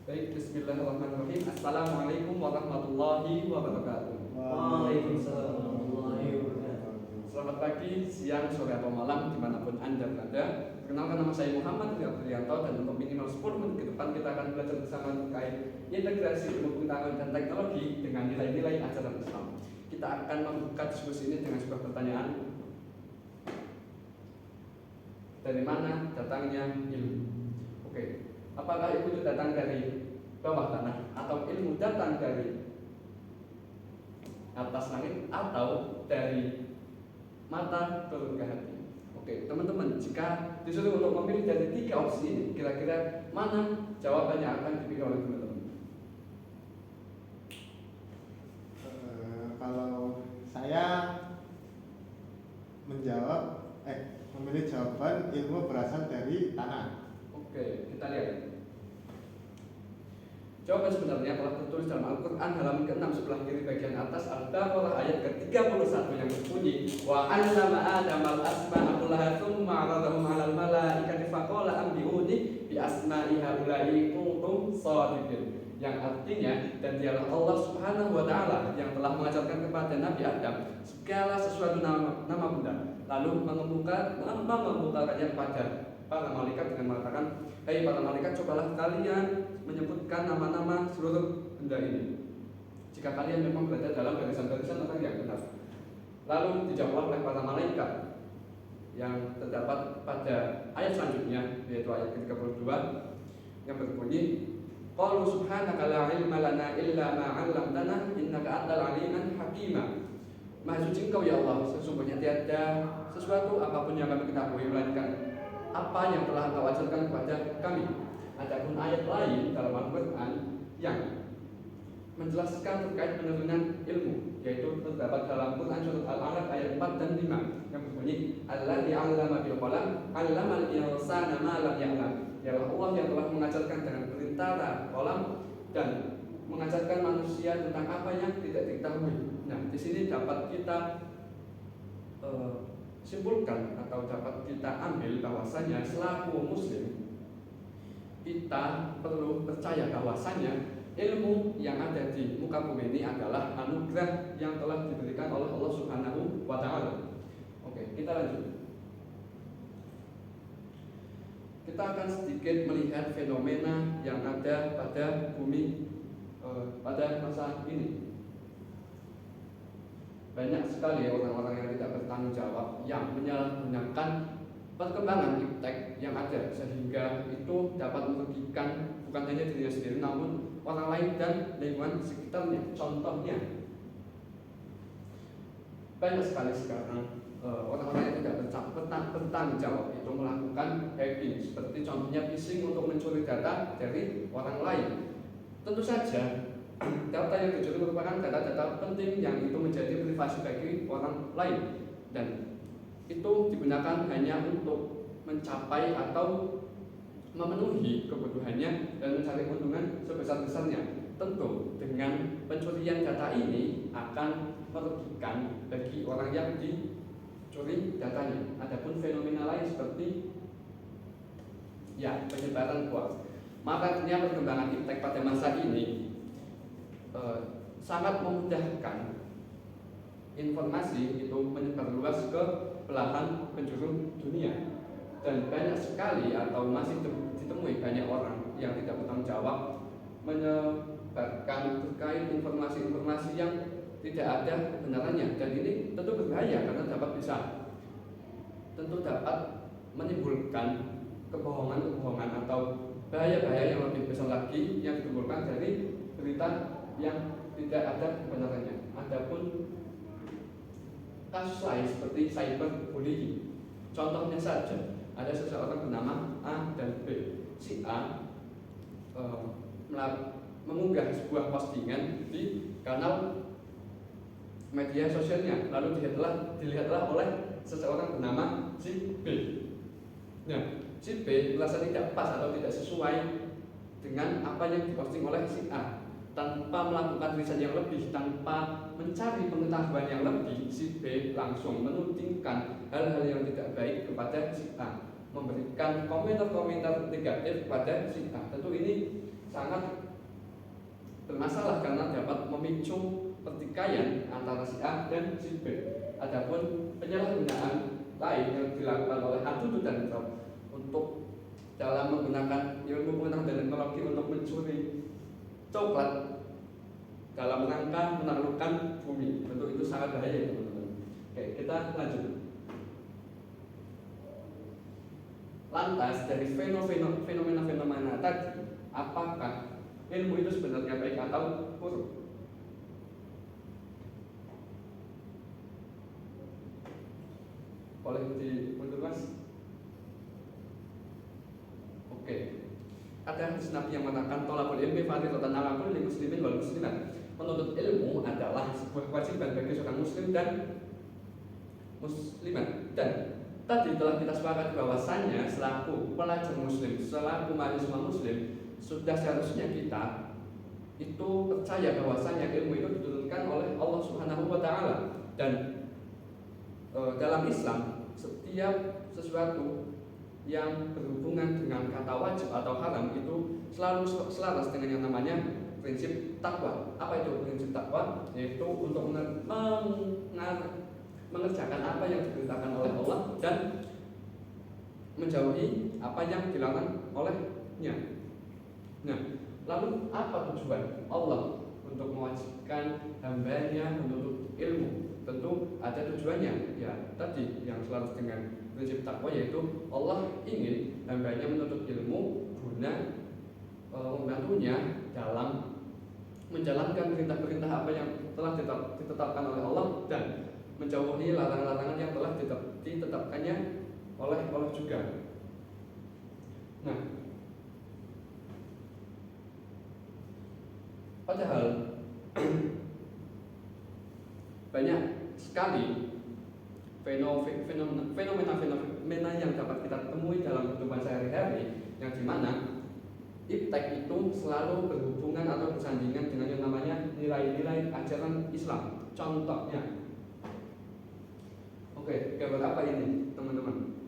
Baik, bismillahirrahmanirrahim. Assalamualaikum warahmatullahi wabarakatuh. Waalaikumsalam warahmatullahi wabarakatuh. Selamat pagi, siang, sore atau malam dimanapun Anda berada. Perkenalkan, nama saya Muhammad Rianto, dan untuk minimal 10 menit ke depan kita akan belajar bersama terkait integrasi ilmu pengetahuan dan teknologi dengan nilai-nilai ajaran Islam. Kita akan membuka diskusi ini dengan sebuah pertanyaan. Dari mana datangnya ilmu? Oke. Apakah ilmu itu datang dari bawah tanah, atau ilmu datang dari atas langit, atau dari mata turun ke hati? Oke, teman-teman, jika disuruh untuk memilih dari 3 opsi ini, kira-kira mana jawabannya akan dipilih oleh teman-teman? Kalau saya memilih jawaban ilmu berasal dari tanah. Oke, kita lihat. Jawaban sebenarnya telah tertulis dalam Al-Quran halaman ke-6 sebelah kiri bagian atas Al-Baqarah ayat ke-31 yang berbunyi wa 'allama Adama al-asma'a kullaha tsumma 'aradahum 'alal malaikati faqala anbi'uni bi asma'i haula'i kuntum shadiqin, yang artinya, dan dialah Allah Subhanahu wa taala yang telah mengajarkan kepada Nabi Adam segala sesuatu nama benda, lalu mengemukakannya kepada para malaikat dengan mengatakan, "Hai para malaikat, cobalah kalian menyebutkan nama-nama seluruh benda ini, jika kalian memang berada dalam barisan-barisan orang yang benar." Lalu dijawab oleh para malaikat yang terdapat pada ayat selanjutnya, yaitu ayat ke-32 yang berbunyi, qalu subhanaka la ilma lana illa ma 'allamtana innaka antal aliman hakima. Maha suci Engkau ya Allah, sesungguhnya tiada sesuatu apapun yang kami ketahui melainkan apa yang telah Engkau ajarkan kepada kami. Adapun ayat lain dalam Al-Quran yang menjelaskan terkait penurunan ilmu, yaitu terdapat dalam Quran surat Al-Alaq ayat 4 dan 5 yang berbunyi, Alladzi 'allama bil qalam 'allamal insana ma lam ya'lam. Yalah Allah yang telah mengajarkan dengan perintah qalam dan mengajarkan manusia tentang apa yang tidak diketahui. Nah, di sini dapat kita simpulkan atau dapat kita ambil bahwasanya selaku muslim kita perlu percaya bahwasanya ilmu yang ada di muka bumi ini adalah anugerah yang telah diberikan oleh Allah Subhanahu wa taala. Oke, kita lanjut. Kita akan sedikit melihat fenomena yang ada pada bumi pada masa ini. Banyak sekali orang-orang yang tidak bertanggung jawab yang menyalahgunakan perkembangan iptek yang ada, sehingga itu dapat merugikan bukan hanya dirinya sendiri namun orang lain dan lingkungan sekitarnya. Contohnya, banyak sekali sekarang orang-orang yang tidak bertanggung jawab itu melakukan hacking, seperti contohnya phishing untuk mencuri data dari orang lain. Tentu saja data yang dicuri merupakan data-data penting yang itu menjadi privasi bagi orang lain, dan itu digunakan hanya untuk mencapai atau memenuhi kebutuhannya dan mencari keuntungan sebesar-besarnya. Tentu dengan pencurian data ini akan merugikan bagi orang yang dicuri datanya. Adapun fenomena lain seperti penyebaran hoax. Makanya perkembangan iptek pada masa ini sangat memudahkan informasi itu menyebar luas ke belahan penjuru dunia, dan banyak sekali atau masih ditemui banyak orang yang tidak bertanggung jawab menyebarkan terkait informasi-informasi yang tidak ada kebenarannya, dan ini tentu berbahaya karena dapat menimbulkan kebohongan atau bahaya-bahaya yang lebih besar lagi yang ditimbulkan dari berita yang tidak ada kebenarannya. Adapun kasus lain seperti cyberbullying, contohnya saja ada seseorang bernama A dan B. Si A mengunggah sebuah postingan di kanal media sosialnya, lalu dilihatlah oleh seseorang bernama si B. Nah, si B merasa tidak pas atau tidak sesuai dengan apa yang diposting oleh si A. Tanpa melakukan riset yang lebih, tanpa mencari pengetahuan yang lebih, si B langsung menudingkan hal-hal yang tidak baik kepada si A, memberikan komentar-komentar negatif kepada si A. Tentu ini sangat bermasalah karena dapat memicu pertikaian antara si A dan si B. Adapun penyalahgunaan lain yang dilakukan oleh Adudu dan Rob untuk dalam menggunakan ilmu pengetahuan dan teknologi untuk mencuri coklat dalam rangka menaklukkan bumi, tentu itu sangat bahaya teman-teman. Oke, kita lanjut. Lantas dari fenomena-fenomena tadi, apakah ilmu itu sebenarnya baik atau buruk? Boleh dimundur mas? Oke. Ada hadis Nabi yang mengatakan tolakul ilmi fardhatun 'ala kulli muslimin wal muslimat. Menuntut ilmu adalah sebuah kewajiban bagi seorang muslim dan muslimat. Dan tadi telah kita sepakati bahwasannya selaku pelajar muslim, selaku mahasiswa muslim, sudah seharusnya kita itu percaya bahwasannya ilmu itu diturunkan oleh Allah Subhanahu wa taala. Dan dalam Islam setiap sesuatu yang berhubungan dengan kata wajib atau haram itu selalu selaras dengan yang namanya prinsip takwa. Apa itu prinsip takwa? Yaitu untuk mengerjakan apa yang diperintahkan oleh Allah dan menjauhi apa yang dilarang olehnya. Nah, lalu apa tujuan Allah untuk mewajibkan hambanya menuntut ilmu? Tentu ada tujuannya, ya tadi yang selaras dengan prinsip takwa, yaitu Allah ingin hambanya menuntut ilmu guna membantunya dalam menjalankan perintah-perintah apa yang telah ditetapkan oleh Allah dan menjauhi larangan-larangan yang telah ditetapkannya oleh Allah juga. Nah, padahal banyak sekali fenomena yang dapat kita temui dalam kehidupan sehari-hari, yang dimana iptek itu selalu berhubungan atau bersandingan dengan yang namanya nilai-nilai ajaran Islam. Contohnya, oke, gambar apa ini teman-teman?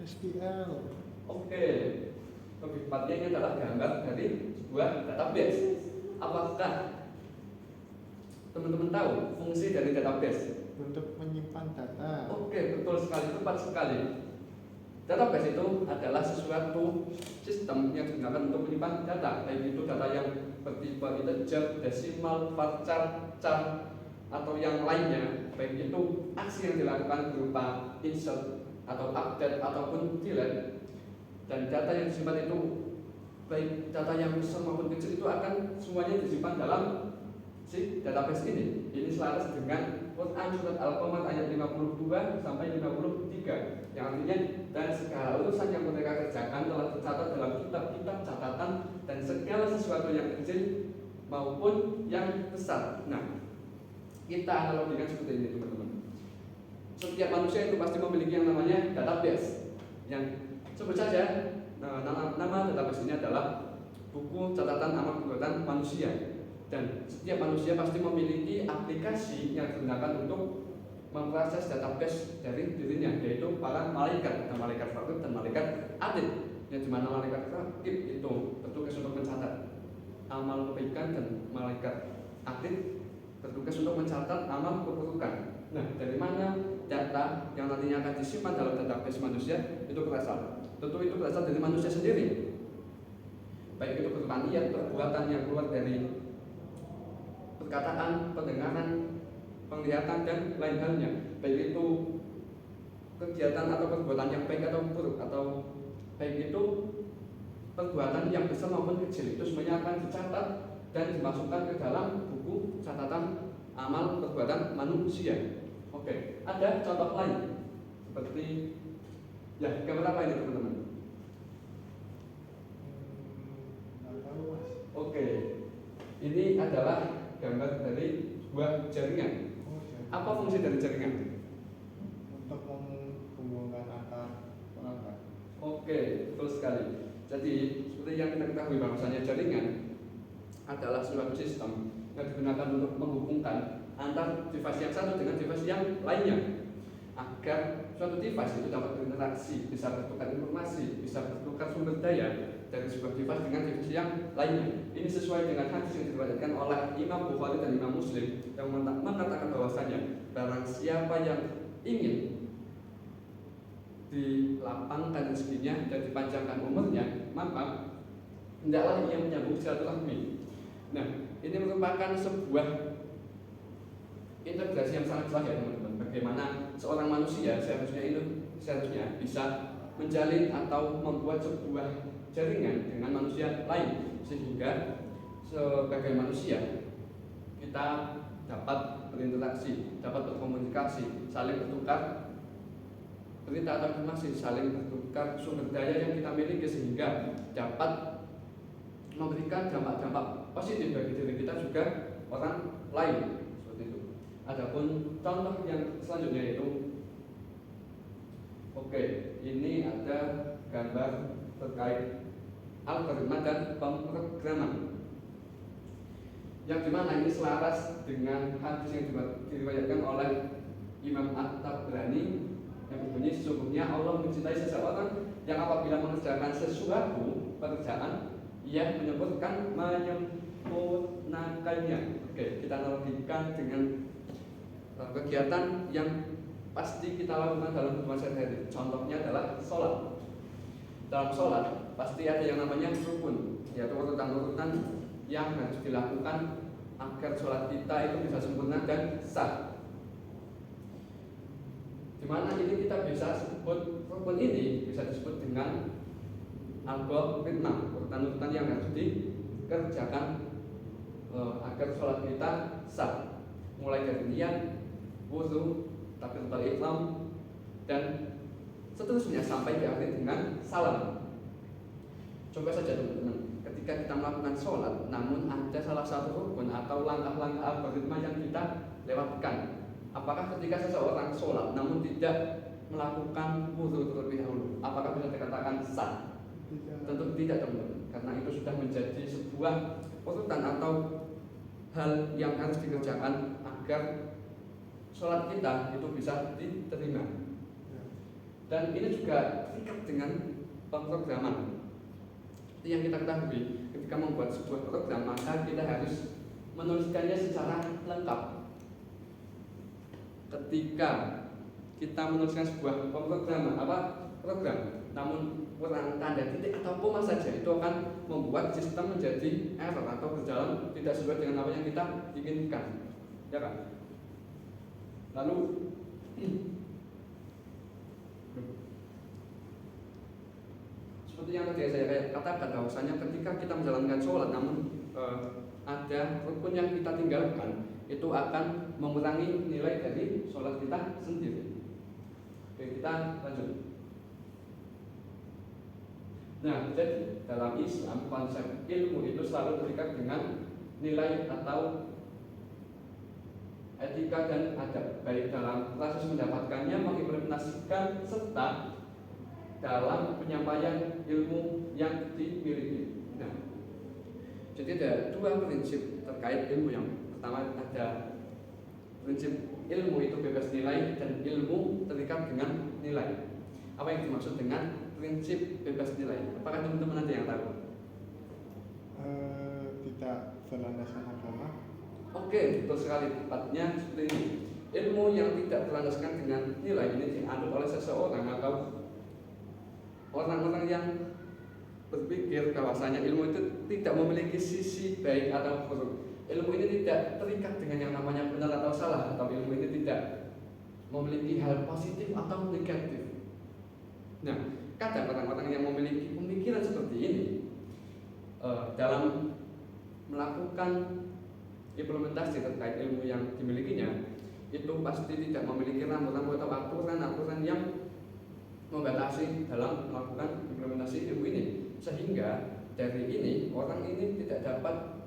SQL. Oke, lebih tepatnya ini adalah gambar dari sebuah database. Apakah teman-teman tahu fungsi dari database? Untuk menyimpan data. Oke, betul sekali, tepat sekali. Database itu adalah sesuatu sistem yang digunakan untuk menyimpan data, baik itu data yang bertipe integer, desimal, varchar, char, atau yang lainnya, baik itu aksi yang dilakukan berupa insert atau update ataupun delete. Dan data yang disimpan itu, baik data yang besar maupun kecil, itu akan semuanya disimpan dalam si database ini. Ini selaras dengan Quran surat Al-Qamar ayat 52 sampai 53, yang artinya dan segala urusan yang mereka kerjakan telah tercatat dalam kitab-kitab catatan dan segala sesuatu yang kecil maupun yang besar. Nah, kita analogikan seperti ini teman-teman. Setiap manusia itu pasti memiliki yang namanya database, yang sebut saja nama database ini adalah buku catatan amal perbuatan manusia. Dan setiap manusia pasti memiliki aplikasi yang digunakan untuk memproses database dari dirinya, yaitu para malaikat, ada malaikat rakib dan malaikat atid. Yang dimana malaikat rakib itu bertugas untuk mencatat amal kebaikan dan malaikat atid bertugas untuk mencatat amal keburukan. Nah, dari mana data yang nantinya akan disimpan dalam database manusia itu berasal? Tentu itu berasal dari manusia sendiri. Baik itu berupa niat, perbuatan yang keluar dari perkataan, pendengaran, penglihatan dan lain halnya. Baik itu kegiatan atau perbuatan yang baik atau buruk, atau baik itu perbuatan yang besar maupun kecil, itu semuanya akan dicatat dan dimasukkan ke dalam buku catatan amal perbuatan manusia. Oke, ada contoh lain seperti ya, gambar apa ini teman-teman? Oke, ini adalah gambar dari sebuah jaringan. Apa fungsi dari jaringan? Untuk menghubungkan antar pelanggan. Oke, betul sekali. Jadi seperti yang kita ketahui bahwasanya jaringan adalah suatu sistem yang digunakan untuk menghubungkan antar device yang satu dengan device yang lainnya, agar suatu device itu dapat berinteraksi, bisa bertukar informasi, bisa bertukar sumber daya dari sebuah device dengan device yang lainnya. Ini sesuai dengan hadis yang diriwayatkan oleh Imam Bukhari dan Imam Muslim yang mengatakan bahwasanya barang siapa yang ingin dilapangkan rezekinya dan dipanjangkan umurnya, maka hendaklah ia menyambung silaturahmi. Nah, ini merupakan sebuah integrasi yang sangat jelas ya teman-teman. Bagaimana seorang manusia seharusnya bisa menjalin atau membuat sebuah jaringan dengan manusia lain, sehingga sebagai manusia kita dapat berinteraksi, dapat berkomunikasi, saling bertukar berita atau informasi, saling bertukar sumber daya yang kita miliki, sehingga dapat memberikan dampak-dampak positif bagi diri kita juga orang lain. Seperti itu. Adapun contoh yang selanjutnya itu, oke, ini ada gambar terkait algoritma dan pemrograman, yang dimana ini selaras dengan hadis yang diriwayatkan oleh Imam At-Tabrani yang berbunyi, sesungguhnya Allah mencintai seseorang yang apabila mengerjakan sesuatu pekerjaan ia menyempurnakannya. Oke, kita analogikan dengan kegiatan yang pasti kita lakukan dalam hubungan sehari-hari. Contohnya adalah sholat. Dalam sholat pasti ada yang namanya rukun, yaitu urutan-urutan yang harus dilakukan agar sholat kita itu bisa sempurna dan sah. Dimana ini kita bisa sebut, rukun ini bisa disebut dengan algoritma, urutan-urutan yang harus dikerjakan agar sholat kita sah, mulai dari niat, wudu, takbiratul ihram, dan seterusnya sampai diakhiri dengan salam. Coba saja teman-teman, ketika kita melakukan sholat namun ada salah satu rukun atau langkah-langkah algoritma yang kita lewatkan, apakah ketika seseorang sholat namun tidak melakukan wudu terlebih dahulu, apakah bisa dikatakan sah? Tentu tidak teman-teman, karena itu sudah menjadi sebuah urutan atau hal yang harus dikerjakan agar sholat kita itu bisa diterima. Dan ini juga terikat dengan pemrograman. Seperti yang kita ketahui, ketika membuat sebuah program maka kita harus menuliskannya secara lengkap. Ketika kita menuliskan sebuah program, namun kurang tanda titik atau koma saja, itu akan membuat sistem menjadi error atau berjalan tidak sesuai dengan apa yang kita inginkan, ya kan? Lalu seperti yang tadi saya katakan, bahwasanya ketika kita menjalankan sholat namun ada rukun yang kita tinggalkan, itu akan mengurangi nilai dari sholat kita sendiri. Oke, kita lanjut. Nah, jadi dalam Islam konsep ilmu itu selalu terikat dengan nilai atau etika dan adab, baik dalam proses mendapatkannya, mengimplementasikan, serta dalam penyampaian ilmu yang dimiliki. Nah, jadi ada dua prinsip terkait ilmu. Yang pertama ada prinsip ilmu itu bebas nilai dan ilmu terikat dengan nilai. Apa yang dimaksud dengan prinsip bebas nilai? Apakah teman-teman ada yang tahu? Tidak berlandaskan agama. Oke, betul sekali, tepatnya seperti ini. Ilmu yang tidak berlandaskan dengan nilai ini dianut oleh seseorang atau orang-orang yang berpikir bahwasanya ilmu itu tidak memiliki sisi baik atau buruk. Ilmu ini tidak terikat dengan yang namanya benar atau salah, atau ilmu ini tidak memiliki hal positif atau negatif. Nah, kadang orang-orang yang memiliki pemikiran seperti ini dalam melakukan implementasi terkait ilmu yang dimilikinya, itu pasti tidak memiliki rambu-rambu atau aturan-aturan yang membatasi dalam melakukan implementasi ilmu ini, sehingga dari ini orang ini tidak dapat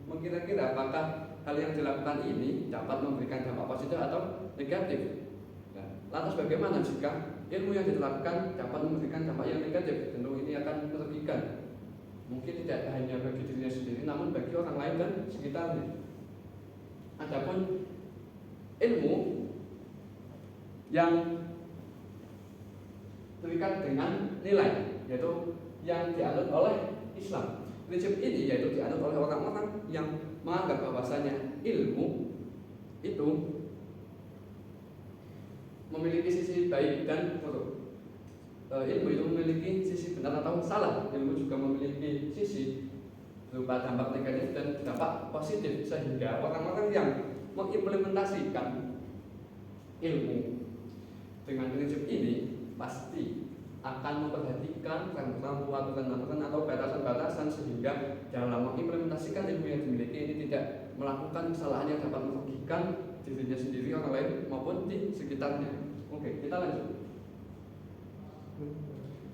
mengkira-kira apakah hal yang dilakukan ini dapat memberikan dampak positif atau negatif. Nah, lantas bagaimana jika ilmu yang dilakukan dapat memberikan dampak yang negatif? Tentu ini akan merugikan, mungkin tidak hanya bagi dirinya sendiri, namun bagi orang lain dan sekitarnya. Adapun ilmu yang terikat dengan nilai, yaitu yang dianut oleh Islam. Prinsip ini yaitu dianut oleh orang-orang yang menganggap bahwasanya ilmu itu memiliki sisi baik dan buruk. Ilmu itu memiliki sisi benar atau salah. Ilmu juga memiliki sisi berupa dampak negatif dan dampak positif, sehingga orang-orang yang mengimplementasikan ilmu dengan prinsip ini pasti akan memperhatikan aturan-aturan atau batasan-batasan, sehingga dalam mengimplementasikan ilmu yang dimiliki ini tidak melakukan kesalahan yang dapat merugikan dirinya sendiri, orang lain maupun di sekitarnya. Oke, kita lanjut.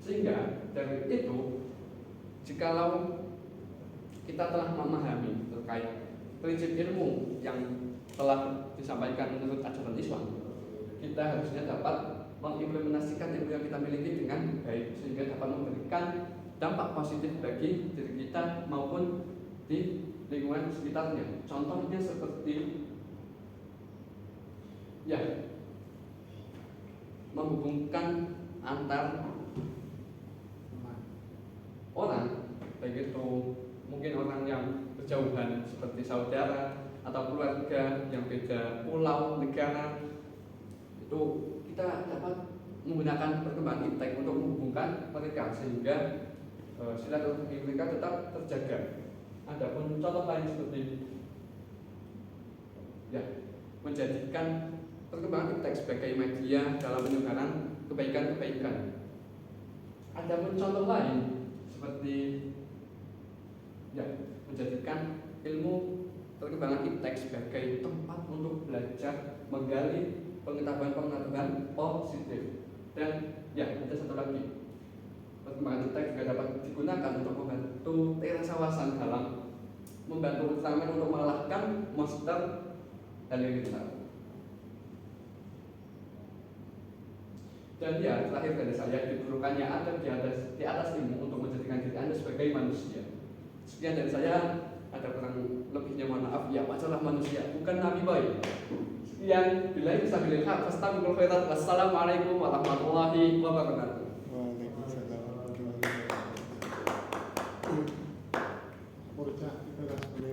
Sehingga dari itu, jikalau kita telah memahami terkait prinsip ilmu yang telah disampaikan menurut ajaran Islam, kita harusnya dapat mengimplementasikan ilmu yang kita miliki dengan baik, sehingga dapat memberikan dampak positif bagi diri kita maupun di lingkungan sekitarnya. Contohnya seperti menghubungkan antar orang, baik itu mungkin orang yang berjauhan seperti saudara atau keluarga yang beda pulau, negara. Itu kita dapat menggunakan perkembangan iptek untuk menghubungkan mereka, sehingga silaturahmi mereka tetap terjaga. Adapun contoh lain seperti menjadikan perkembangan iptek sebagai media dalam penyebaran kebaikan-kebaikan. Adapun contoh lain seperti menjadikan ilmu perkembangan iptek sebagai tempat untuk belajar menggali pengetahuan-pengetahuan positif. Dan ada satu lagi, perkembangan iptek juga dapat digunakan untuk membantu terasawasan dalam membantu utama untuk mengalahkan monster dan kriminal. Dan terakhir dari saya, diperlukannya adab di atas ilmu untuk menjadikan diri Anda sebagai manusia. Sekian dari saya, ada kurang lebihnya mohon maaf. Wajarlah manusia, bukan nabi boy. Sekian, billahi fisabilillah, wassalamualaikum warahmatullahi wabarakatuh.